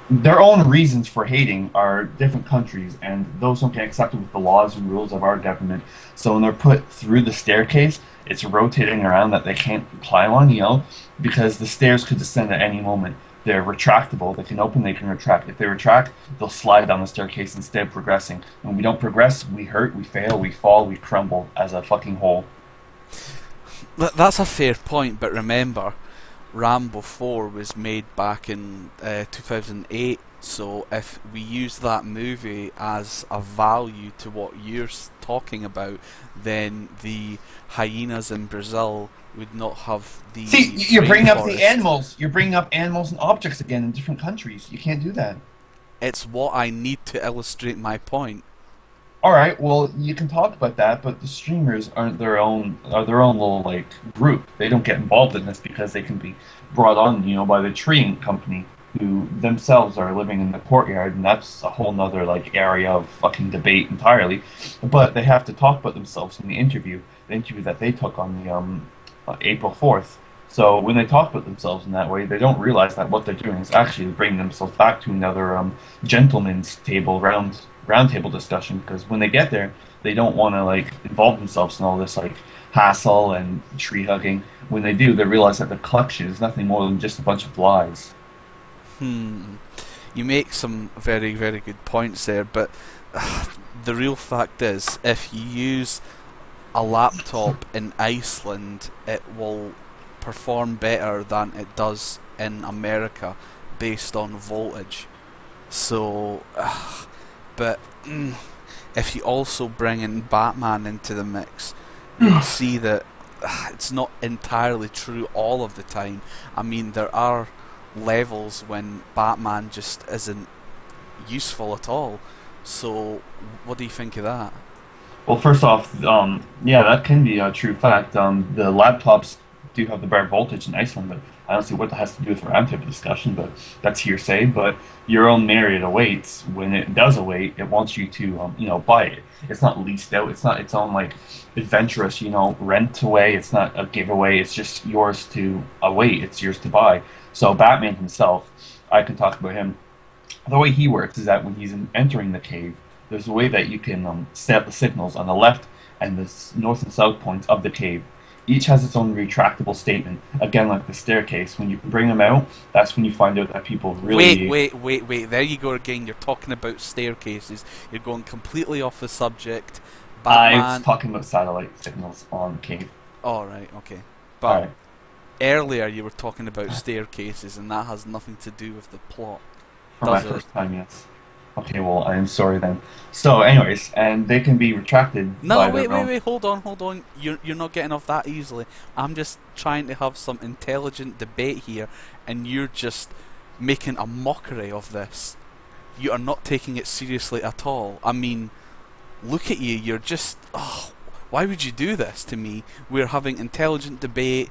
their own reasons for hating are different countries, and those don't get accepted with the laws and rules of our government. So when they're put through the staircase, it's rotating around that they can't climb on, because the stairs could descend at any moment. They're retractable. They can open, they can retract. If they retract, they'll slide down the staircase instead of progressing. When we don't progress, we hurt, we fail, we fall, we crumble as a fucking whole. That's a fair point, but remember, Rambo 4 was made back in 2008, so if we use that movie as a value to what you're talking about, then the hyenas in Brazil would not have the See, you're bringing up the rainforest. animals. You're bringing up animals and objects again in different countries. You can't do that. It's what I need to illustrate my point. All right, well, you can talk about that, but the streamers aren't their own little like group. They don't get involved in this because they can be brought on, by the treeing company who themselves are living in the courtyard, and that's a whole nother like area of fucking debate entirely. But they have to talk about themselves in the interview that they took on the April 4th. So when they talk about themselves in that way, they don't realize that what they're doing is actually bringing themselves back to another gentleman's table round table discussion. Because when they get there, they don't want to like involve themselves in all this like hassle and tree hugging. When they do, they realize that the collection is nothing more than just a bunch of lies. Hmm. You make some very, very good points there, but the real fact is, if you use a laptop in Iceland, it will perform better than it does in America based on voltage. So, but if you also bring in Batman into the mix, you'll see that it's not entirely true all of the time. I mean, there are levels when Batman just isn't useful at all. So, what do you think of that? Well, first off, yeah, that can be a true fact. The laptops do have the better voltage in Iceland, but I don't see what that has to do with the roundtable discussion. But that's hearsay. But your own Marriott awaits. When it does await, it wants you to, buy it. It's not leased out. It's not its own like adventurous, rent away. It's not a giveaway. It's just yours to await. It's yours to buy. So Batman himself, I can talk about him. The way he works is that when he's entering the cave, there's a way that you can set the signals on the left and the north and south points of the cave. Each has its own retractable statement. Again, like the staircase, when you can bring them out, that's when you find out that people Wait, really. wait, wait, wait. There you go again. You're talking about staircases. You're going completely off the subject. I was Batman. talking about satellite signals on the cave. Alright, okay. All But right. earlier you were talking about staircases, and that has nothing to do with the plot, For my does it? first time, yes. Okay, well, I am sorry then. So, anyways, and they can be retracted No, by wait, their wait, own. wait. Hold on, hold on. You're not getting off that easily. I'm just trying to have some intelligent debate here, and you're just making a mockery of this. You are not taking it seriously at all. I mean, look at you. You're just. Oh, why would you do this to me? We're having intelligent debate,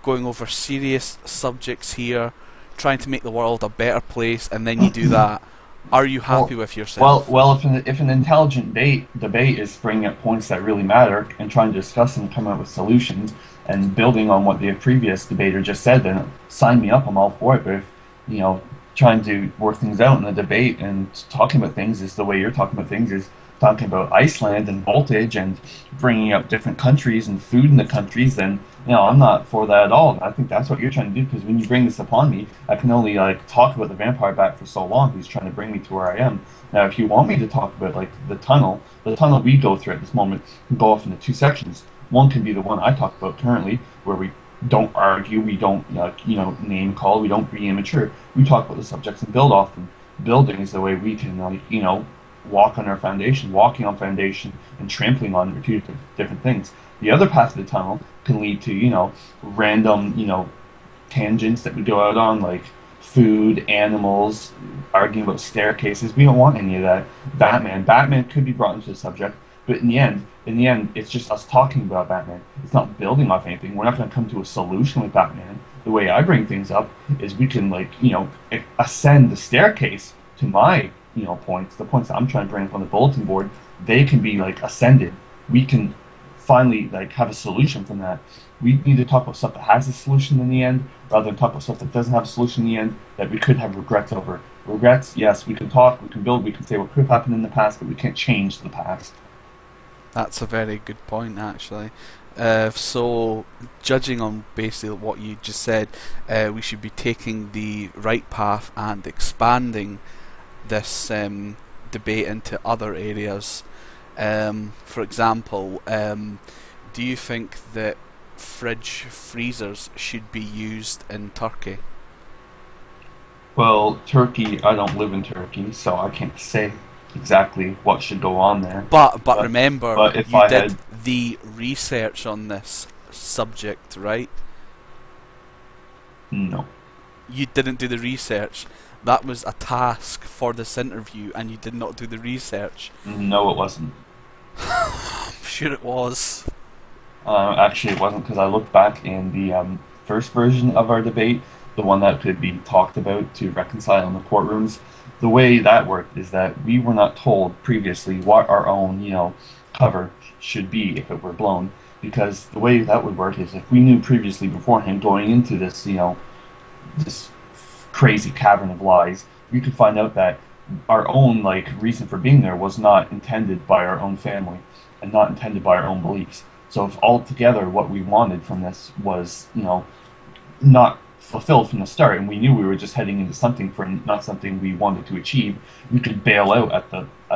going over serious subjects here, trying to make the world a better place, and then you do that. Are you happy Well, with yourself? if an intelligent debate is bringing up points that really matter and trying to discuss them, come up with solutions, and building on what the previous debater just said, then sign me up. I'm all for it. But if you know, trying to work things out in a debate and talking about things is the way you're talking about things is talking about Iceland and voltage and bringing up different countries and food in the countries, then I'm not for that at all. I think that's what you're trying to do because when you bring this upon me, I can only like talk about the vampire bat for so long. Who's trying to bring me to where I am. Now, if you want me to talk about like the tunnel we go through at this moment can go off into two sections. One can be the one I talk about currently, where we don't argue, we don't name call, we don't be immature. We talk about the subjects and build off them. Building is the way we can walk on our foundation. Walking on foundation and trampling on are two different things. The other path of the tunnel can lead to random tangents that we go out on, like food, animals, arguing about staircases. We don't want any of that. Batman could be brought into the subject, but in the end, it's just us talking about Batman. It's not building off anything. We're not going to come to a solution with Batman. The way I bring things up is we can ascend the staircase to my points, the points that I'm trying to bring up on the bulletin board. They can be like ascended. We can finally like have a solution from that. We need to talk about stuff that has a solution in the end, rather than talk about stuff that doesn't have a solution in the end that we could have regrets over. Regrets, yes, we can talk, we can build, we can say what could have happened in the past, but we can't change the past. That's a very good point, actually. So, judging on basically what you just said, we should be taking the right path and expanding this debate into other areas. For example, do you think that fridge freezers should be used in Turkey? Well, Turkey, I don't live in Turkey, so I can't say exactly what should go on there. But But remember, but if you I did had the research on this subject, right? no, You didn't do the research. That was a task for this interview, and you did not do the research. no, it wasn't. I'm sure it was. Actually, it wasn't because I looked back in the first version of our debate, the one that could be talked about to reconcile in the courtrooms. The way that worked is that we were not told previously what our own, cover should be if it were blown. Because the way that would work is if we knew previously beforehand going into this, this crazy cavern of lies, we could find out that our own like reason for being there was not intended by our own family and not intended by our own beliefs. So if altogether what we wanted from this was, not fulfilled from the start, and we knew we were just heading into something for not something we wanted to achieve, we could bail out at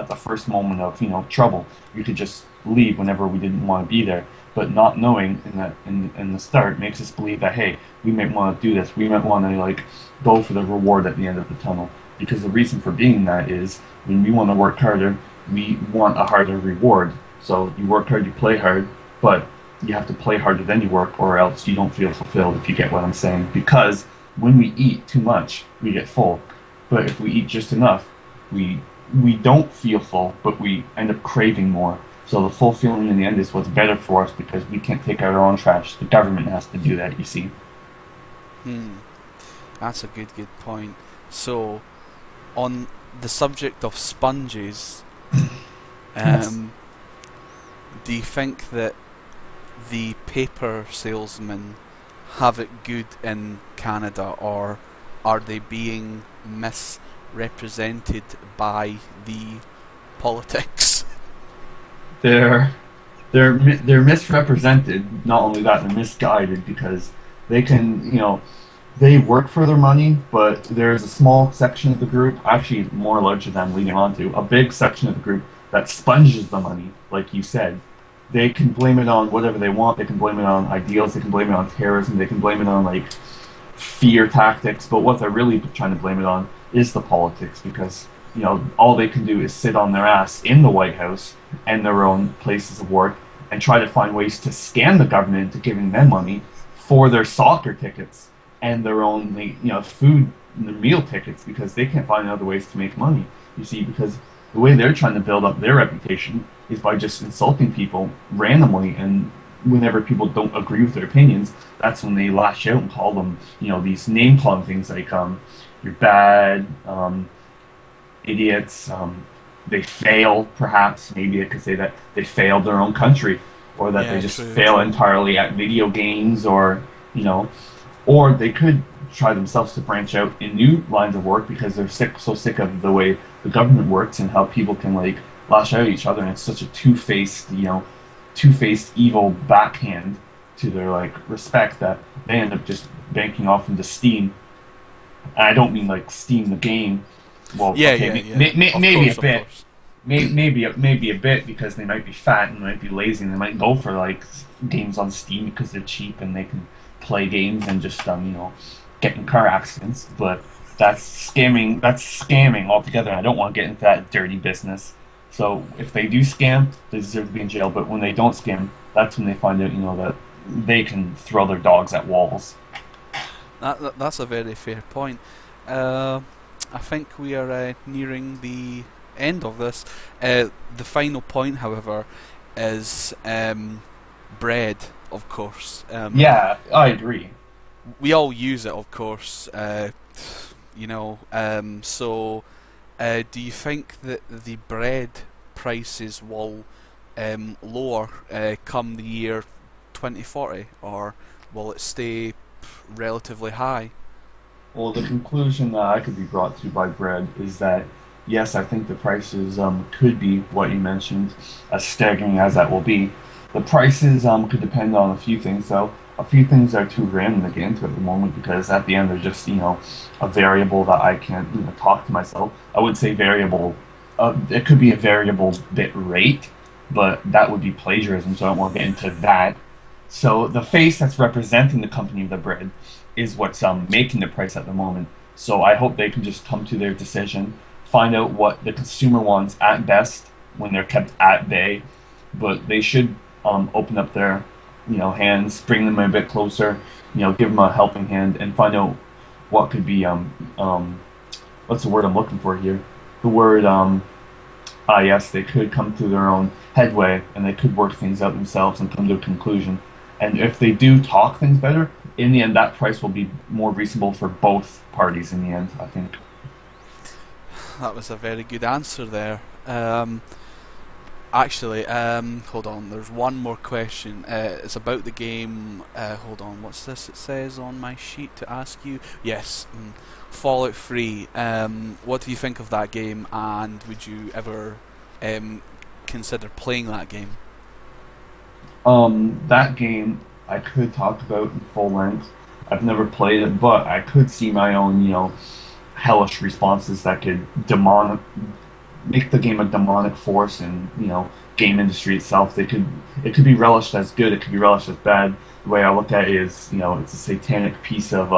the first moment of trouble. We could just leave whenever we didn't want to be there. But not knowing in the start makes us believe that hey, we might want to do this. We might want to like go for the reward at the end of the tunnel. Because the reason for being that is when we want to work harder, we want a harder reward. So you work hard, you play hard, but you have to play harder than you work, or else you don't feel fulfilled, if you get what I'm saying. Because when we eat too much, we get full. But if we eat just enough, we don't feel full, but we end up craving more. So the full feeling in the end is what's better for us because we can't take out our own trash. The government has to do that, you see. Hmm, that's a good point. So, on the subject of sponges, Yes. do you think that the paper salesmen have it good in Canada, or are they being misrepresented by the politics? They're they're misrepresented. Not only that, they're misguided because they can, they work for their money, but there's a small section of the group, actually more larger than I'm leading on to, a big section of the group that sponges the money, like you said. They can blame it on whatever they want. They can blame it on ideals. They can blame it on terrorism. They can blame it on like fear tactics. But what they're really trying to blame it on is the politics, because all they can do is sit on their ass in the White House and their own places of work and try to find ways to scam the government into giving them money for their soccer tickets and their own food and their meal tickets, because they can't find other ways to make money. You see, because the way they're trying to build up their reputation is by just insulting people randomly, and whenever people don't agree with their opinions, that's when they lash out and call them, these name calling things like you're bad, idiots. They fail, perhaps. Maybe I could say that they failed their own country, or that they Yeah, just true, fail true. entirely at video games, or they could try themselves to branch out in new lines of work because they're so sick of the way the government works and how people can like lash out at each other, and it's such a two-faced evil backhand to their like respect that they end up just banking off into Steam. And I don't mean like Steam the game. Well, Yeah, okay, yeah, yeah. Of maybe a course, of bit, course. maybe a bit because they might be fat and they might be lazy and they might go for like games on Steam because they're cheap and they can play games and just get in car accidents. But that's scamming. That's scamming altogether. And I don't want to get into that dirty business. So if they do scam, they deserve to be in jail. But when they don't scam, that's when they find out that they can throw their dogs at walls. That's a very fair point. Uh, I think we are nearing the end of this. The final point, however, is bread, of course. Yeah, I agree. We all use it, of course. So, do you think that the bread prices will lower come the year 2040, or will it stay relatively high? Well, the conclusion that I could be brought to by Bread is that yes, I think the prices could be what you mentioned, as staggering as that will be. The prices could depend on a few things, though. A few things are too random to get into at the moment because at the end they're just a variable that I can't talk to myself. I would say variable. It could be a variable bit rate, but that would be plagiarism, so I won't get into that. So the face that's representing the company of the bread is what's making the price at the moment. So I hope they can just come to their decision, find out what the consumer wants at best when they're kept at bay, but they should open up their hands, bring them a bit closer, give them a helping hand, and find out what could be what's the word I'm looking for here? The word yes, they could come to their own headway and they could work things out themselves and come to a conclusion. And if they do talk things better, in the end, that price will be more reasonable for both parties. In the end, I think. That was a very good answer there. Actually, hold on. There's one more question. It's about the game. Hold on. What's this? It says on my sheet to ask you. Yes, Fallout 3. What do you think of that game? And would you ever consider playing that game? That game I could talk about in full length. I've never played it, but I could see my own, hellish responses that could make the game a demonic force in game industry itself. It could be relished as good, it could be relished as bad. The way I look at it is it's a satanic piece of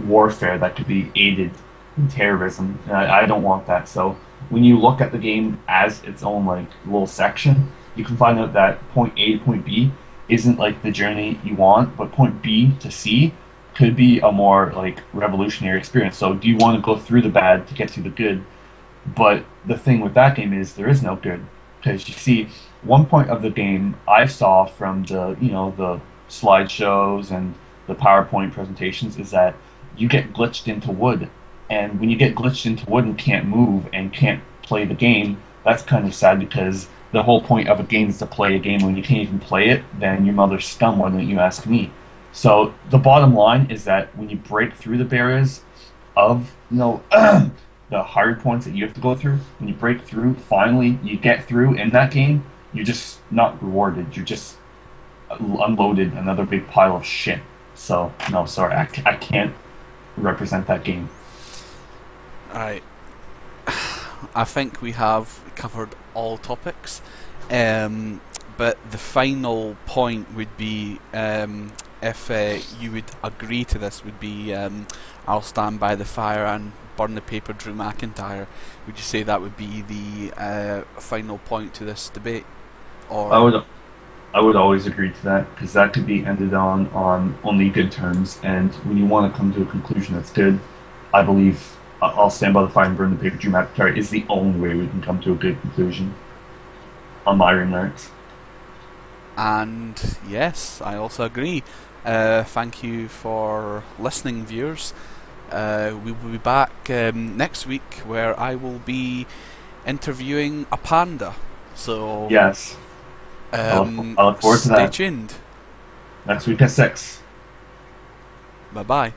warfare that could be aided in terrorism. And I don't want that. So when you look at the game as its own little section, you can find out that point A to point B isn't the journey you want, but point B to C could be a more revolutionary experience. So do you want to go through the bad to get to the good? But the thing with that game is there is no good, because you see, one point of the game I saw from the slideshows and the PowerPoint presentations is that you get glitched into wood, and when you get glitched into wood and can't move and can't play the game, that's kind of sad, because the whole point of a game is to play a game. When you can't even play it, then your mother's scum, why don't you ask me? So the bottom line is that when you break through the barriers of the hard points that you have to go through, when you break through, finally you get through in that game, you're just not rewarded. You're just unloaded another big pile of shit. So no, sorry, I can't represent that game. Alright. I think we have covered all topics, but the final point would be, if you would agree to this, would be I'll stand by the fire and burn the paper, Drew McIntyre. Would you say that would be the final point to this debate? Or I would always agree to that, because that could be ended on only good terms, and when you want to come to a conclusion that's good, I believe I'll stand by the fire and burn the paper, Drew McIntyre is the only way we can come to a good conclusion on my remarks. And yes, I also agree. Thank you for listening, viewers. We will be back next week, where I will be interviewing a panda. So yes, I look forward to that. Stay tuned. Next week at 6. Bye bye.